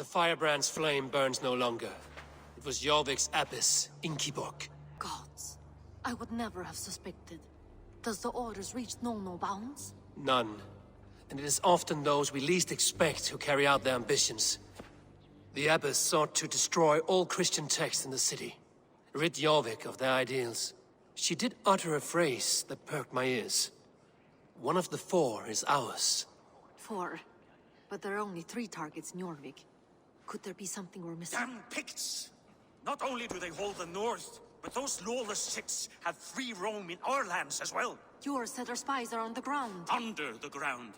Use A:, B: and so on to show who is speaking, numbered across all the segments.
A: The firebrand's flame burns no longer. It was Jorvik's abyss, Inkiborg.
B: Gods. I would never have suspected. Does the orders reach no bounds?
A: None. And it is often those we least expect who carry out their ambitions. The abbess sought to destroy all Christian texts in the city. Rid Jorvik of their ideals. She did utter a phrase that perked my ears. One of the 4 is ours.
B: 4? But there are only 3 targets in Jorvik. Could there be something we're missing?
C: Damn Picts! Not only do they hold the north, but those lawless Siths have free roam in our lands as well.
B: Yours said our spies are on the ground.
C: Under the ground.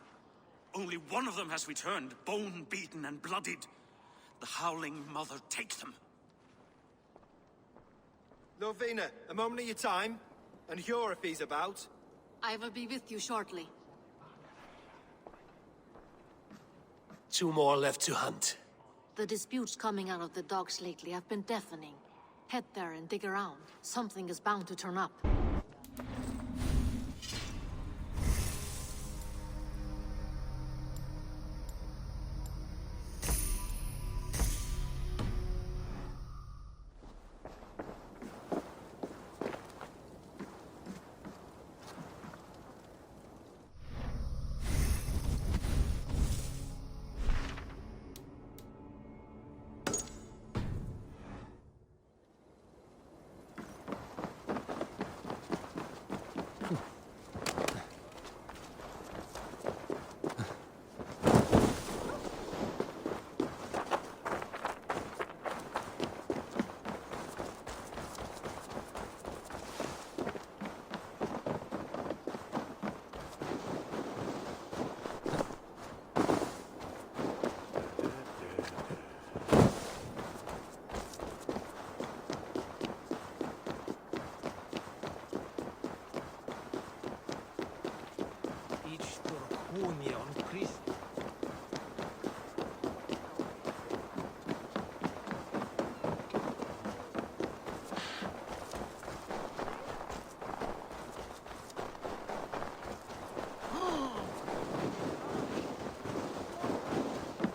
C: Only one of them has returned, bone-beaten and bloodied. The Howling Mother take them.
D: Lovina, a moment of your time. And Hjor if he's about.
B: I will be with you shortly.
A: 2 more left to hunt.
B: The disputes coming out of the docks lately have been deafening. Head there and dig around. Something is bound to turn up.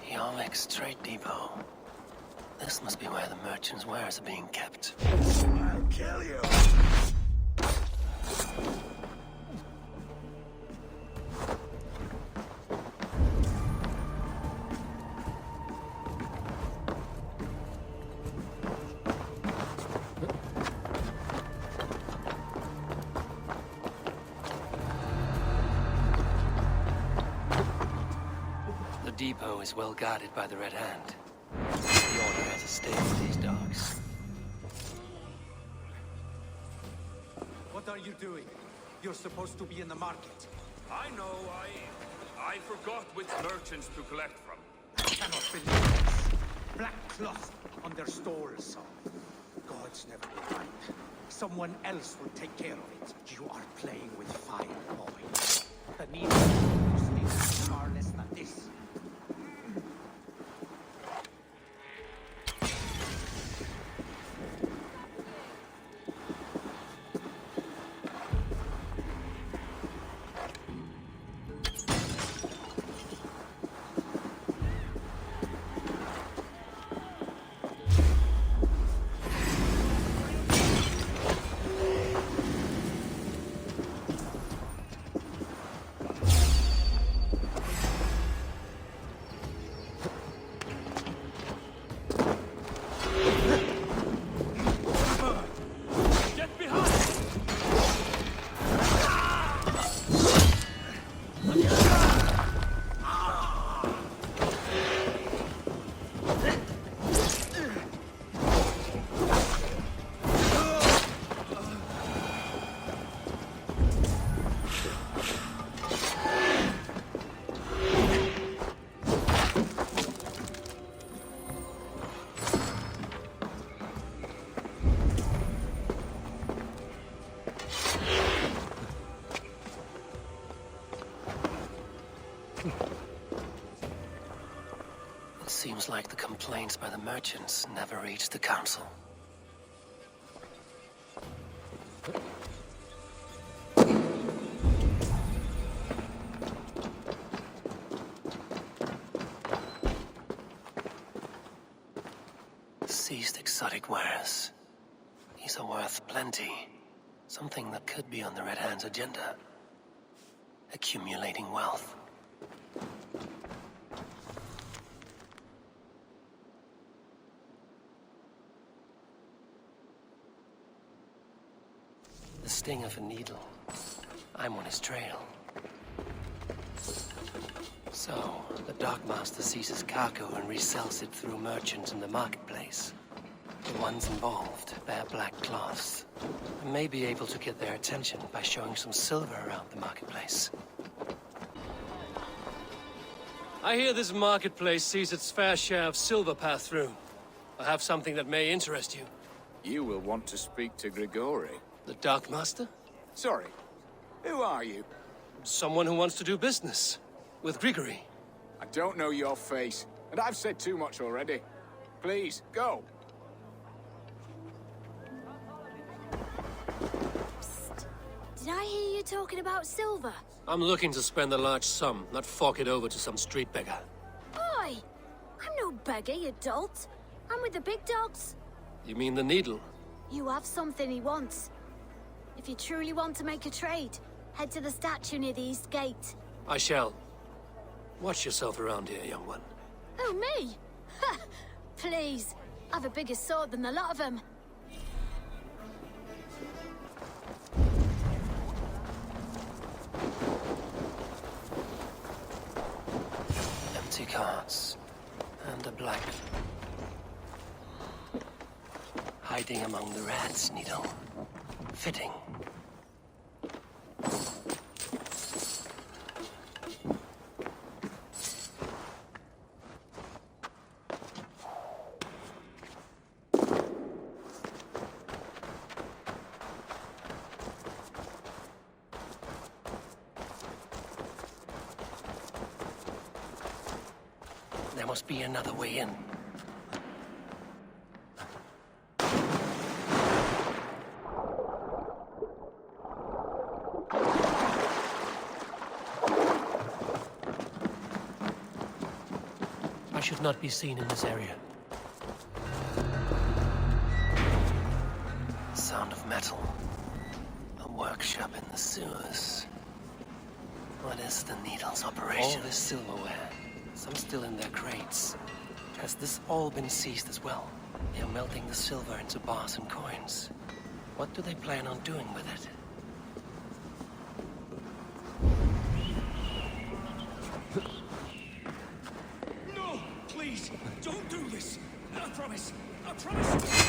A: Jorvik's trade depot. This must be where the merchants' wares are being kept.
C: I'll kill you!
A: The depot is well guarded by the Red Hand. The Order has a stake in these dogs.
E: What are you doing? You're supposed to be in the market.
F: I know, I forgot which merchants to collect from.
E: I cannot believe this. Black cloth on their stores. Gods never will mind. Someone else will take care of it. You are playing with fire, boy. The need for things far less than this.
A: It seems like the complaints by the merchants never reached the council. seized exotic wares. These are worth plenty. Something that could be on the Red Hand's agenda. Accumulating wealth. The sting of a needle. I'm on his trail. So, the Dockmaster seizes cargo and resells it through merchants in the marketplace. The ones involved bear black cloths. I may be able to get their attention by showing some silver around the marketplace. I hear this marketplace sees its fair share of silver pass through. I have something that may interest you.
G: You will want to speak to Grigori.
A: The Dockmaster?
G: Sorry, who are you?
A: Someone who wants to do business. With Grigory.
G: I don't know your face, and I've said too much already. Please, go.
H: Did I hear you talking about silver?
A: I'm looking to spend a large sum, not fork it over to some street beggar.
H: Oi! I'm no beggar, you dolt. I'm with the big dogs.
A: You mean the needle?
H: You have something he wants. If you truly want to make a trade, head to the statue near the East Gate.
A: I shall. Watch yourself around here, young one.
H: Oh, me? Ha! Please. I've a bigger sword than the lot of them.
A: Empty carts. And a black... hiding among the rats, needle. Fitting. There must be another way in. I should not be seen in this area. Sound of metal. A workshop in the sewers. What is the needle's operation? All this silverware. Some still in their crates. Has this all been seized as well? They are melting the silver into bars and coins. What do they plan on doing with it?
C: No! Please! Don't do this! I promise! I promise!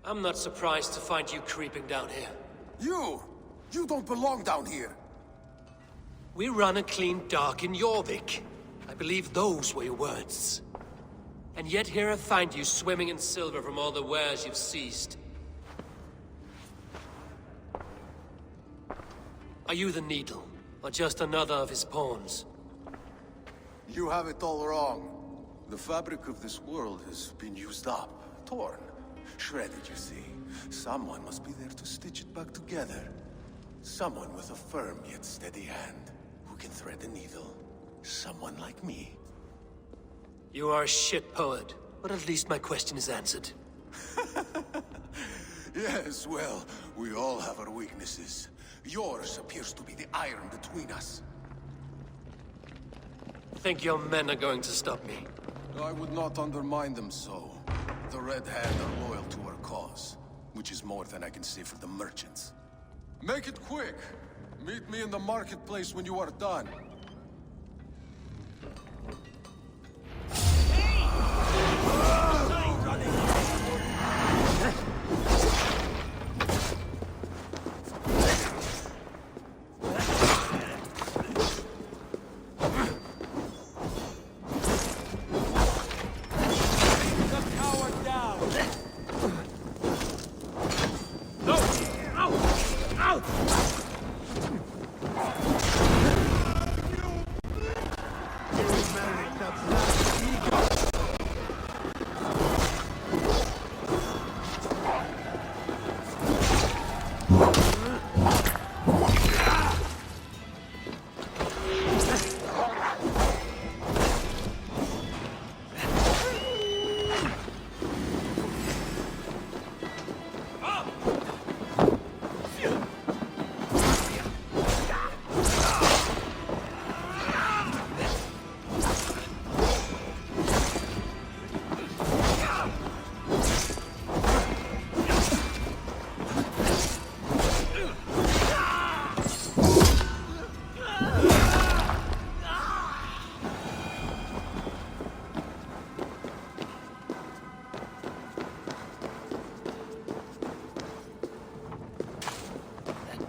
A: I'm not surprised to find you creeping down here.
I: You don't belong down here.
A: We run a clean dock in Jorvik. I believe those were your words. And yet here I find you swimming in silver from all the wares you've seized. Are you the Needle, or just another of his pawns?
I: You have it all wrong. The fabric of this world has been used up, torn, shredded, you see. Someone must be there to stitch it back together. Someone with a firm yet steady hand, who can thread the needle. Someone like me.
A: You are a shit poet, but at least my question is answered.
I: Yes, well, we all have our weaknesses. Yours appears to be the iron between us.
A: Think your men are going to stop me?
I: I would not undermine them so. The Red Hand are loyal to our cause, which is more than I can say for the merchants. Make it quick! Meet me in the marketplace when you are done.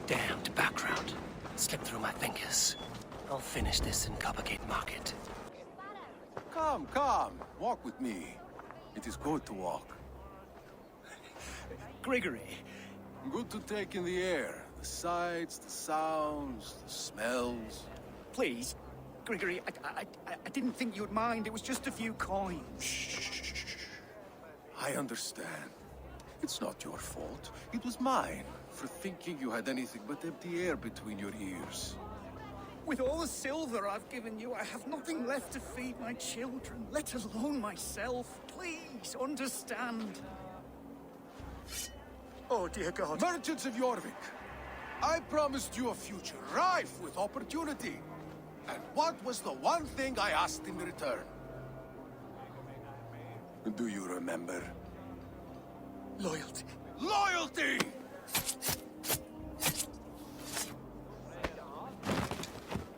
A: Damned background. Slipped through my fingers. I'll finish this in Coppergate Market.
I: Come, come. Walk with me. It is good to walk.
E: Gregory.
I: Good to take in the air. The sights, the sounds, the smells.
E: Please. Gregory, I didn't think you'd mind. It was just a few coins.
I: Shh. I understand. It's not your fault. It was mine, for thinking you had anything but empty air between your ears.
E: With all the silver I've given you, I have nothing left to feed my children, let alone myself. Please, understand. Oh, dear God.
I: Merchants of Jorvik, I promised you a future rife with opportunity. And what was the one thing I asked in return? Do you remember?
E: Loyalty.
I: Loyalty!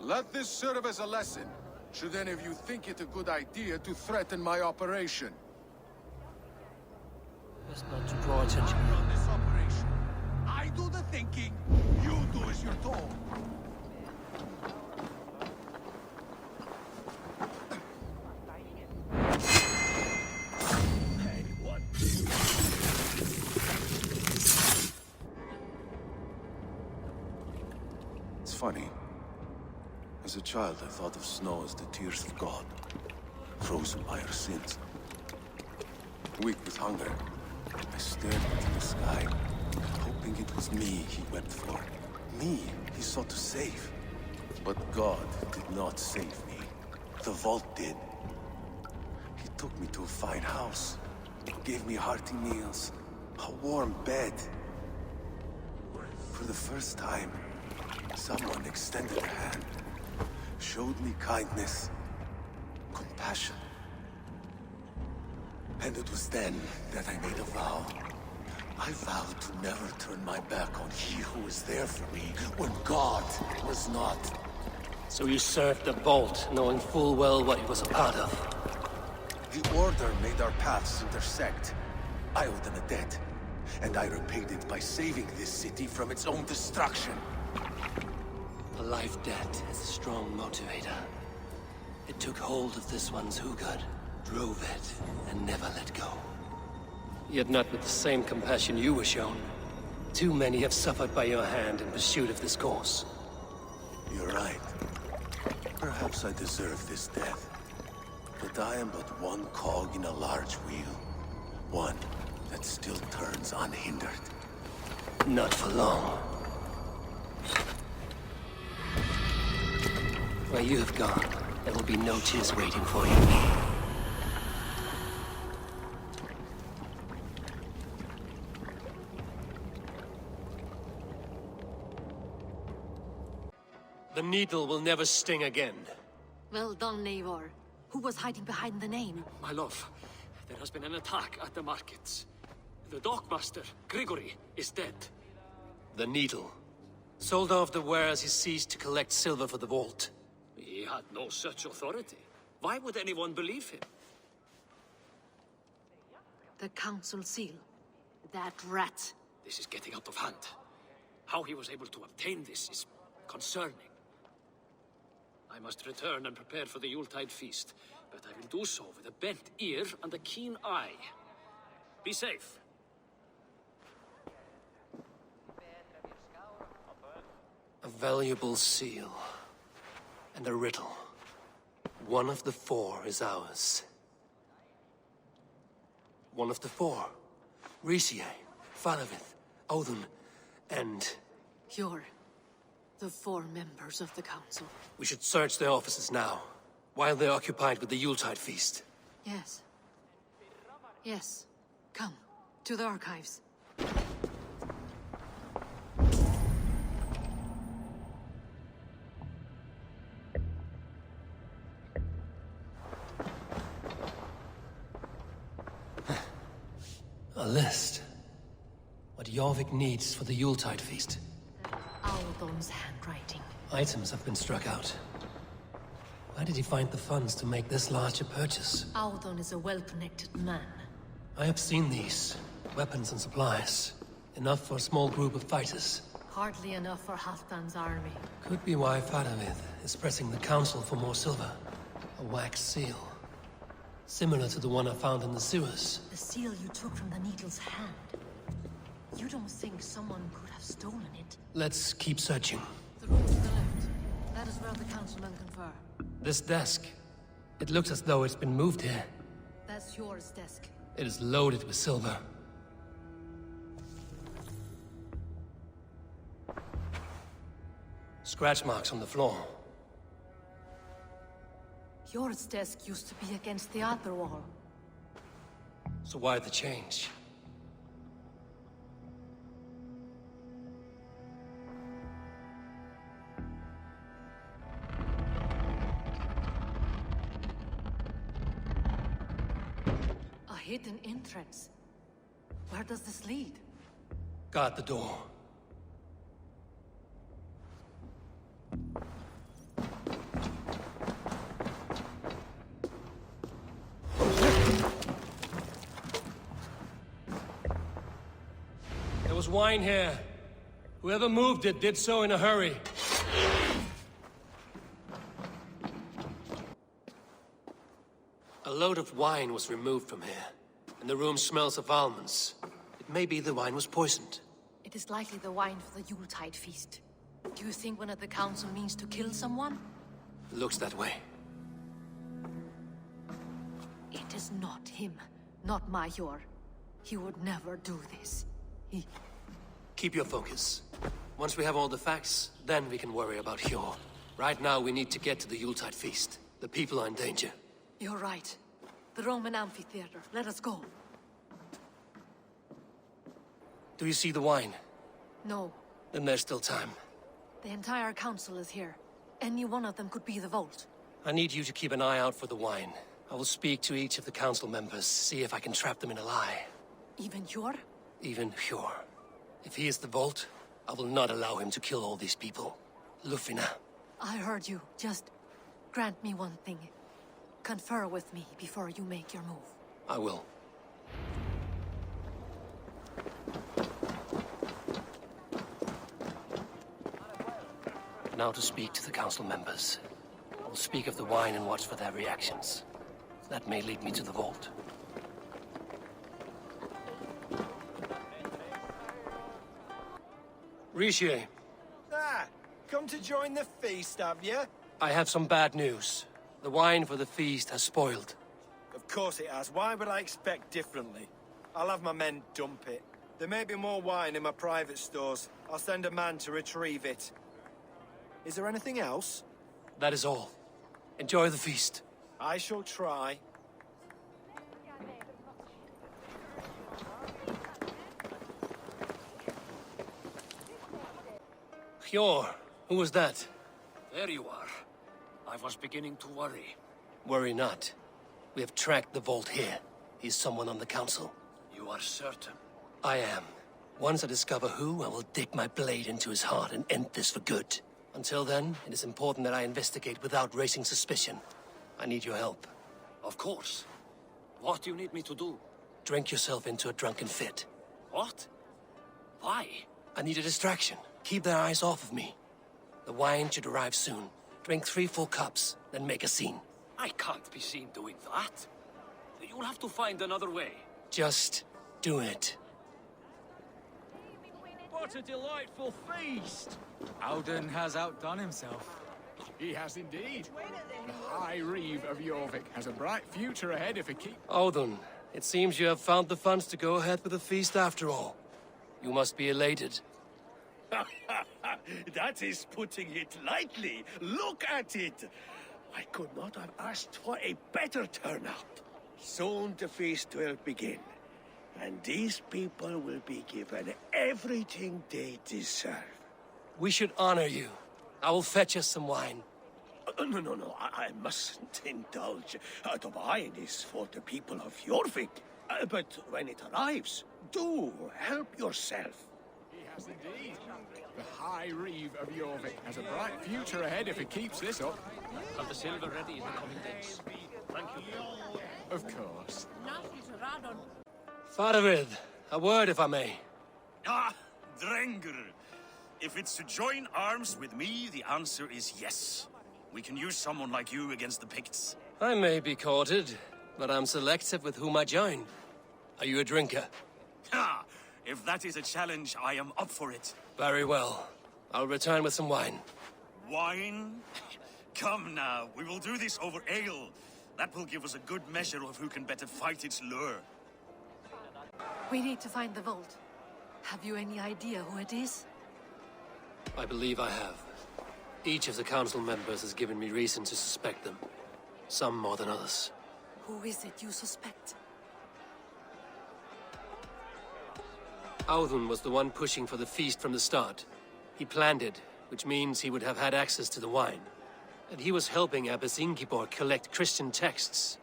I: Let this serve as a lesson, should any of you think it a good idea to threaten my operation.
A: Just not to draw attention.
I: I run this operation. I do the thinking, you do as you're told. It's funny. As a child, I thought of snow as the tears of God, frozen by our sins. Weak with hunger, I stared into the sky, hoping it was me he wept for. Me he sought to save. But God did not save me. The vault did. He took me to a fine house, gave me hearty meals, a warm bed. For the first time, someone extended a hand, showed me kindness, compassion. And it was then that I made a vow. I vowed to never turn my back on he who was there for me when God was not.
A: So you served the Vault, knowing full well what it was a part of.
I: The Order made our paths intersect. I owed them a debt, and I repaid it by saving this city from its own destruction.
A: A life debt is a strong motivator. It took hold of this one's Hugad, drove it, and never let go. Yet not with the same compassion you were shown. Too many have suffered by your hand in pursuit of this course.
I: You're right. Perhaps I deserve this death. But I am but one cog in a large wheel. One that still turns unhindered.
A: Not for long. Where you have gone, there will be no tears waiting for you. The needle will never sting again.
B: Well done, Eivor. Who was hiding behind the name?
J: My love, there has been an attack at the markets. The dockmaster, Grigory, is dead.
A: The needle. Sold off the wares he seized to collect silver for the vault.
J: He had no such authority. Why would anyone believe him?
B: The council seal. That rat.
J: This is getting out of hand. How he was able to obtain this is concerning. I must return and prepare for the Yuletide feast, but I will do so with a bent ear and a keen eye. Be safe.
A: A valuable seal. And a riddle. One of the four is ours. One of the four. Risie, Falavith, Odin, and...
B: You're the four members of the council.
A: We should search their offices now, while they're occupied with the Yuletide feast.
B: Yes. Yes. Come, to the archives.
A: A list. What Jorvik needs for the Yuletide feast.
B: Aldon's handwriting.
A: Items have been struck out. Where did he find the funds to make this large a purchase?
B: Aldon is a well-connected man.
A: I have seen these. Weapons and supplies. Enough for a small group of fighters.
B: Hardly enough for Halfdan's army.
A: Could be why Faravith is pressing the council for more silver. A wax seal. Similar to the one I found in the sewers.
B: The seal you took from the Needle's hand. You don't think someone could have stolen it?
A: Let's keep searching.
B: The room to the left. That is where the councilmen confer.
A: This desk. It looks as though it's been moved here.
B: That's Hjor's desk.
A: It is loaded with silver. Scratch marks on the floor.
B: Hjor's desk used to be against the other wall.
A: So why the change?
B: A hidden entrance. Where does this lead?
A: Guard the door. There was wine here. Whoever moved it did so in a hurry. A load of wine was removed from here, and the room smells of almonds. It may be the wine was poisoned.
B: It is likely the wine for the Yuletide feast. Do you think one of the council means to kill someone?
A: Looks that way.
B: It is not him, not Major. He would never do this. He...
A: Keep your focus. Once we have all the facts, then we can worry about Hjor. Right now, we need to get to the Yuletide feast. The people are in danger.
B: You're right. The Roman amphitheater. Let us go.
A: Do you see the wine?
B: No.
A: Then there's still time.
B: The entire council is here. Any one of them could be the Vault.
A: I need you to keep an eye out for the wine. I will speak to each of the council members, see if I can trap them in a lie.
B: Even Hjor?
A: Even Hjor. If he is the Vault, I will not allow him to kill all these people. Lufina.
B: I heard you. Just grant me one thing. Confer with me before you make your move.
A: I will. Now to speak to the council members. I will speak of the wine and watch for their reactions. That may lead me to the Vault. Risie,
D: Ah, come to join the feast, have you?
A: I have some bad news. The wine for the feast has spoiled.
D: Of course it has. Why would I expect differently? I'll have my men dump it. There may be more wine in my private stores. I'll send a man to retrieve it. Is there anything else?
A: That is all. Enjoy the feast.
D: I shall try.
A: Hjor, who was that?
J: There you are. I was beginning to worry.
A: Worry not. We have tracked the Vault here. He's someone on the council.
J: You are certain?
A: I am. Once I discover who, I will dig my blade into his heart and end this for good. Until then, it is important that I investigate without raising suspicion. I need your help.
J: Of course. What do you need me to do?
A: Drink yourself into a drunken fit.
J: What? Why?
A: I need a distraction. Keep their eyes off of me. The wine should arrive soon. Drink 3 full cups, then make a scene.
J: I can't be seen doing that. You'll have to find another way.
A: Just do it.
K: What a delightful feast! Alden has outdone himself.
G: He has indeed. The High Reeve of Jorvik has a bright future ahead if he keeps...
A: Odin, it seems you have found the funds to go ahead with the feast after all. You must be elated.
L: That is putting it lightly. Look at it. I could not have asked for a better turnout. Soon the feast will begin, and these people will be given everything they deserve.
A: We should honor you. I will fetch us some wine.
L: No, I mustn't indulge. The wine is for the people of Jorvik. But when it arrives, do help yourself.
G: He has indeed. The High Reeve of Jorvik has a bright future ahead if he keeps this up.
J: Have the silver ready in the coming days. Thank you.
G: Of course.
A: Faravid, a word if I may.
C: Ah, Drenger. If it's to join arms with me, the answer is yes. We can use someone like you against the Picts.
A: I may be courted, but I'm selective with whom I join. Are you a drinker?
C: Ha! If that is a challenge, I am up for it.
A: Very well. I'll return with some wine.
C: Wine? Come now, we will do this over ale. That will give us a good measure of who can better fight its lure.
B: We need to find the vault. Have you any idea who it is?
A: I believe I have. Each of the council members has given me reason to suspect them. Some more than others.
B: Who is it you suspect?
A: Audun was the one pushing for the feast from the start. He planned it, which means he would have had access to the wine. And he was helping Abbess Ingeborg collect Christian texts.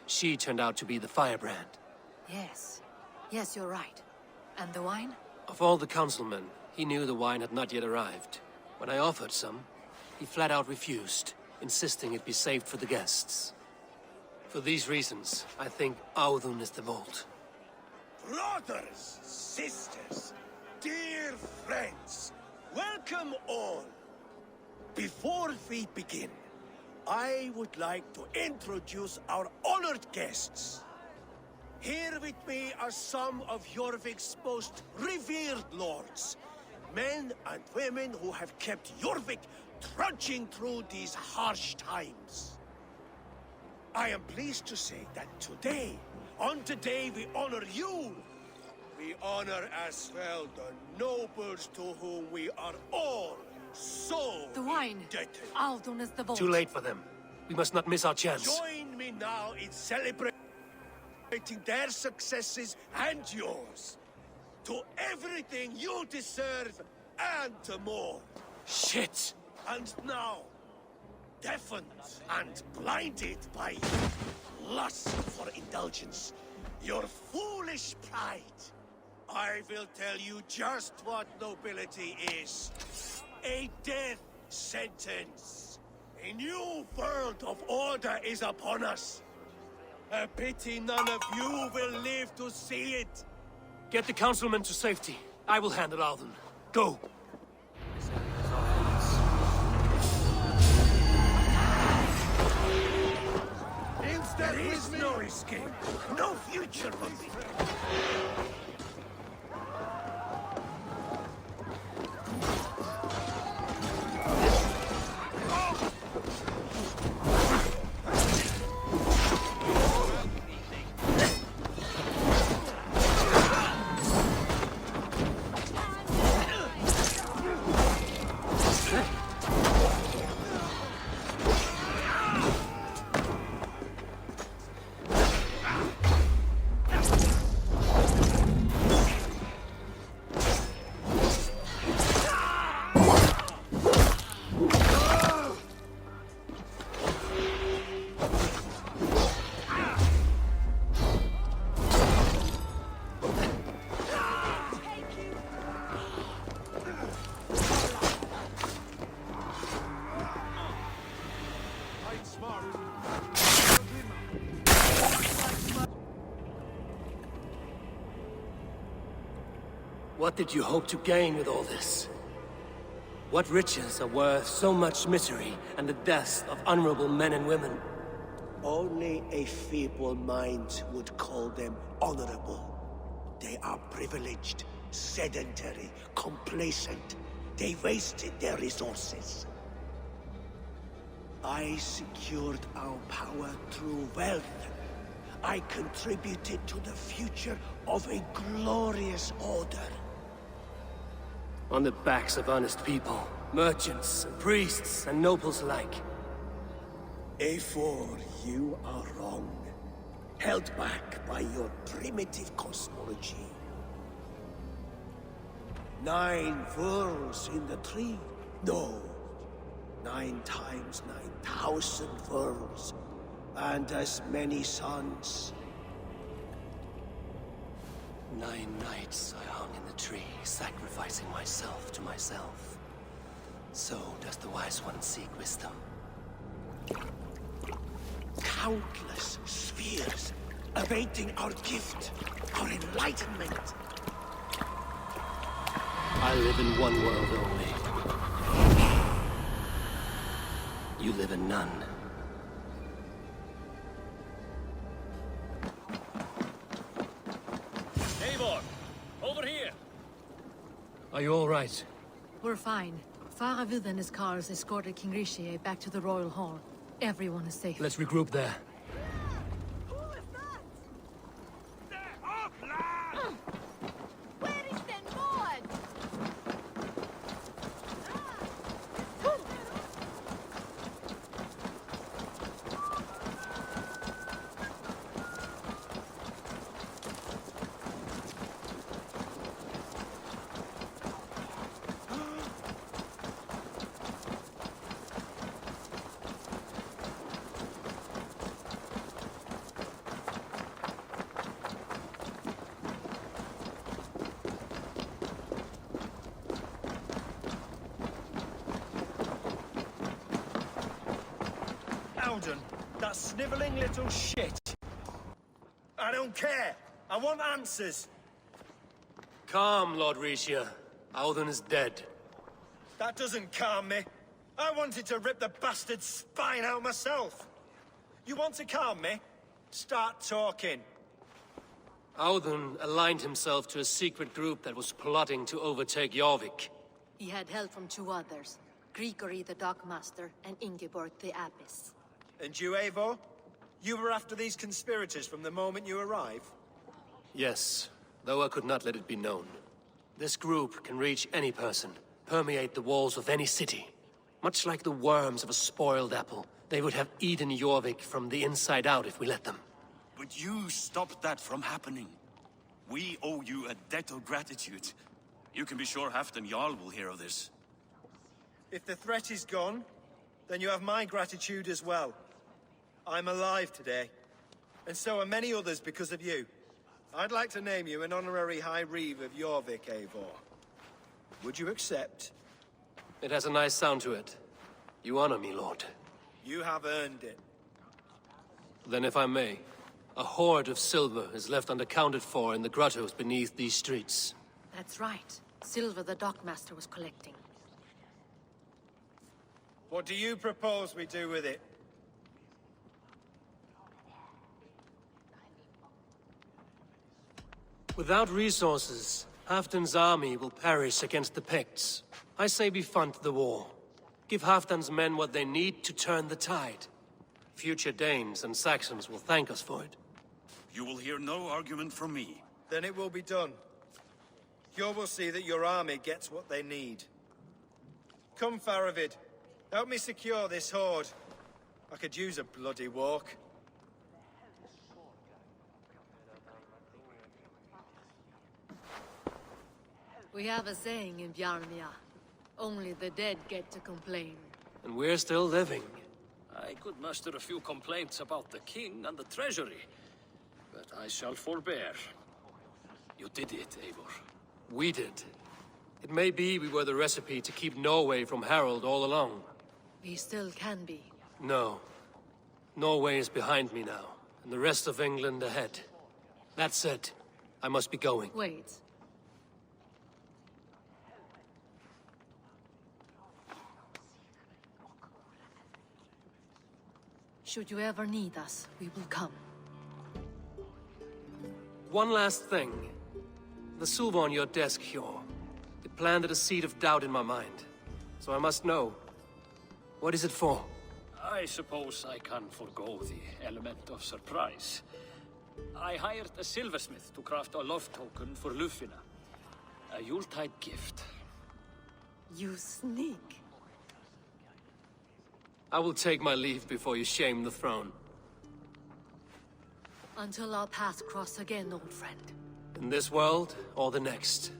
A: She turned out to be the firebrand.
B: Yes. Yes, you're right. And the wine?
A: Of all the councilmen, he knew the wine had not yet arrived. When I offered some, he flat out refused, insisting it be saved for the guests. For these reasons, I think Audun is the vault.
L: Brothers, sisters, dear friends, welcome all. Before we begin, I would like to introduce our honored guests. Here with me are some of Jorvik's most revered lords, men and women who have kept Jorvik trudging through these harsh times. I am pleased to say that today, on the day we honor you, we honor as well the nobles to whom we are all so
B: The wine.
L: indebted.
B: Audun is the vault.
A: Too late for them. We must not miss our chance.
L: Join me now in celebrating their successes and yours. To everything you deserve and more.
A: Shit!
L: And now, deafened and blinded by lust for indulgence, your foolish pride, I will tell you just what nobility is. A death sentence. A new world of order is upon us. A pity none of you will live to see it.
A: Get the councilmen to safety. I will handle Audun. Go!
L: There is no escape, no future for me.
A: What did you hope to gain with all this? What riches are worth so much misery and the deaths of honorable men and women?
L: Only a feeble mind would call them honorable. They are privileged, sedentary, complacent, They wasted their resources. I secured our power through wealth. I contributed to the future of a glorious order.
A: On the backs of honest people, merchants, and priests, and nobles alike.
L: Eivor, you are wrong. Held back by your primitive cosmology. 9 worlds in the tree? No. 9 times 9,000 worlds. And as many suns.
A: 9 nights I hung in the tree, sacrificing myself to myself. So does the wise one seek wisdom.
L: Countless spheres, awaiting our gift, our enlightenment.
A: I live in one world only. You live in none.
J: Eivor, over here!
A: Are you all right?
B: We're fine. Faravid and his cars escorted King Rishi back to the Royal Hall. Everyone is safe.
A: Let's regroup there.
D: That sniveling little shit. I don't care. I want answers.
A: Calm, Lord Rishia. Auden is dead.
D: That doesn't calm me. I wanted to rip the bastard's spine out myself. You want to calm me? Start talking.
A: Auden aligned himself to a secret group that was plotting to overtake Jorvik.
B: He had help from 2 others. Grigory the Dockmaster and Ingeborg the Abbess.
D: And you, Eivor? You were after these conspirators from the moment you arrived?
A: Yes, though I could not let it be known. This group can reach any person, permeate the walls of any city. Much like the worms of a spoiled apple, they would have eaten Jorvik from the inside out if we let them.
C: But you stopped that from happening. We owe you a debt of gratitude. You can be sure Halfdan Jarl will hear of this.
D: If the threat is gone, then you have my gratitude as well. I'm alive today, and so are many others because of you. I'd like to name you an honorary High Reeve of Jorvik, Eivor. Would you accept?
A: It has a nice sound to it. You honor me, Lord.
D: You have earned it.
A: Then if I may, a hoard of silver is left unaccounted for in the grottos beneath these streets.
B: That's right. Silver the Dockmaster was collecting.
D: What do you propose we do with it?
A: Without resources, Halfdan's army will perish against the Picts. I say we fund the war. Give Halfdan's men what they need to turn the tide. Future Danes and Saxons will thank us for it.
C: You will hear no argument from me.
D: Then it will be done. You will see that your army gets what they need. Come, Faravid. Help me secure this hoard. I could use a bloody walk.
B: We have a saying in Bjarmia. Only the dead get to complain.
A: And we're still living.
J: I could muster a few complaints about the king and the treasury, but I shall forbear. You did it, Eivor.
A: We did. It may be we were the recipe to keep Norway from Harald all along.
B: We still can be.
A: No. Norway is behind me now, and the rest of England ahead. That said, I must be going.
B: Wait. Should you ever need us, we will come.
A: One last thing. The silver on your desk, Hjor. It planted a seed of doubt in my mind. So I must know. What is it for?
J: I suppose I can forgo the element of surprise. I hired a silversmith to craft a love token for Lufina. A Yuletide gift.
B: You sneak.
A: I will take my leave before you shame the throne.
B: Until our paths cross again, old friend.
A: In this world, or the next,